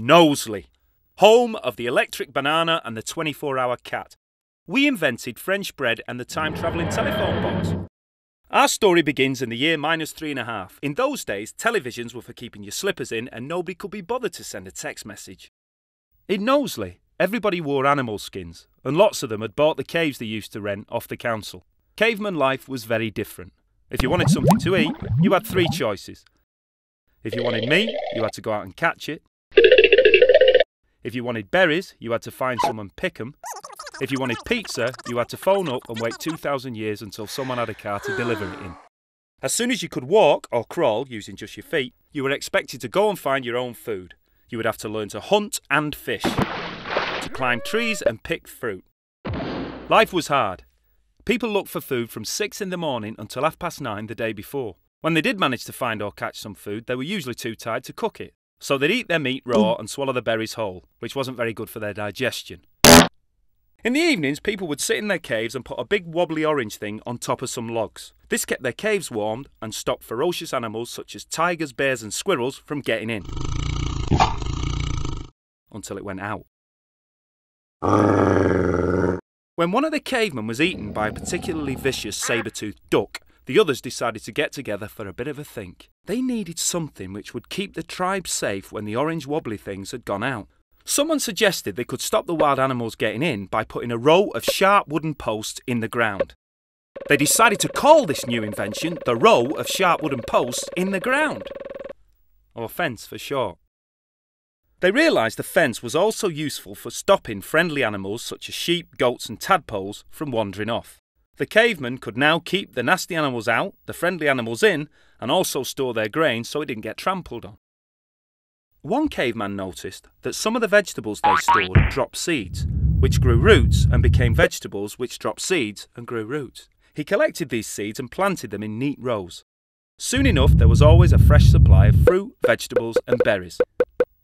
Knowsley, home of the electric banana and the 24-hour cat. We invented French bread and the time-travelling telephone box. Our story begins in the year -3.5. In those days, televisions were for keeping your slippers in and nobody could be bothered to send a text message. In Knowsley, everybody wore animal skins, and lots of them had bought the caves they used to rent off the council. Caveman life was very different. If you wanted something to eat, you had 3 choices. If you wanted meat, you had to go out and catch it. If you wanted berries, you had to find some and pick them. If you wanted pizza, you had to phone up and wait 2,000 years until someone had a car to deliver it in. As soon as you could walk or crawl using just your feet, you were expected to go and find your own food. You would have to learn to hunt and fish, to climb trees and pick fruit. Life was hard. People looked for food from 6 in the morning until 9:30 the day before. When they did manage to find or catch some food, they were usually too tired to cook it. So they'd eat their meat raw and swallow the berries whole, which wasn't very good for their digestion. In the evenings, people would sit in their caves and put a big wobbly orange thing on top of some logs. This kept their caves warmed and stopped ferocious animals such as tigers, bears and squirrels from getting in. Until it went out. When one of the cavemen was eaten by a particularly vicious saber-toothed duck, the others decided to get together for a bit of a think. They needed something which would keep the tribe safe when the orange wobbly things had gone out. Someone suggested they could stop the wild animals getting in by putting a row of sharp wooden posts in the ground. They decided to call this new invention the row of sharp wooden posts in the ground, or fence for short. They realised the fence was also useful for stopping friendly animals such as sheep, goats and tadpoles from wandering off. The cavemen could now keep the nasty animals out, the friendly animals in, and also store their grain so it didn't get trampled on. One caveman noticed that some of the vegetables they stored dropped seeds, which grew roots and became vegetables which dropped seeds and grew roots. He collected these seeds and planted them in neat rows. Soon enough, there was always a fresh supply of fruit, vegetables and berries.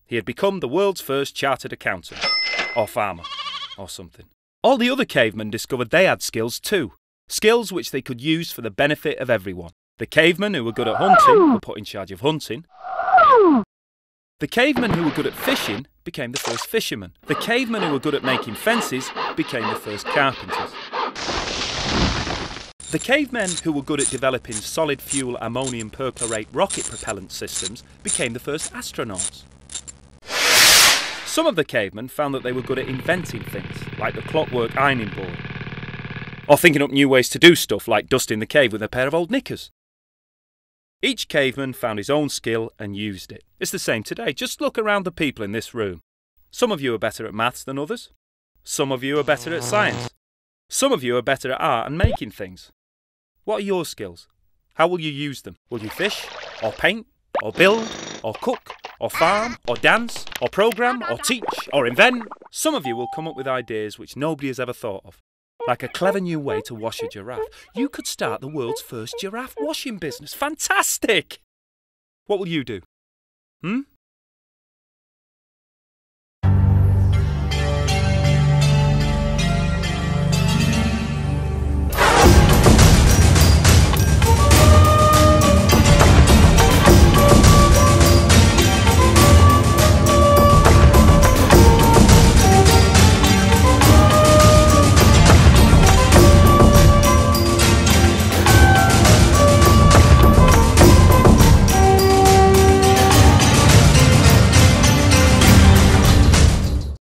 He had become the world's first chartered accountant, or farmer, or something. All the other cavemen discovered they had skills too, skills which they could use for the benefit of everyone. The cavemen who were good at hunting were put in charge of hunting. The cavemen who were good at fishing became the first fishermen. The cavemen who were good at making fences became the first carpenters. The cavemen who were good at developing solid fuel ammonium perchlorate rocket propellant systems became the first astronauts. Some of the cavemen found that they were good at inventing things, like the clockwork ironing board, or thinking up new ways to do stuff like dusting the cave with a pair of old knickers. Each caveman found his own skill and used it. It's the same today. Just look around the people in this room. Some of you are better at maths than others. Some of you are better at science. Some of you are better at art and making things. What are your skills? How will you use them? Will you fish, or paint, or build, or cook, or farm, or dance, or program, or teach, or invent? Some of you will come up with ideas which nobody has ever thought of. Like a clever new way to wash a giraffe. You could start the world's first giraffe washing business. Fantastic! What will you do?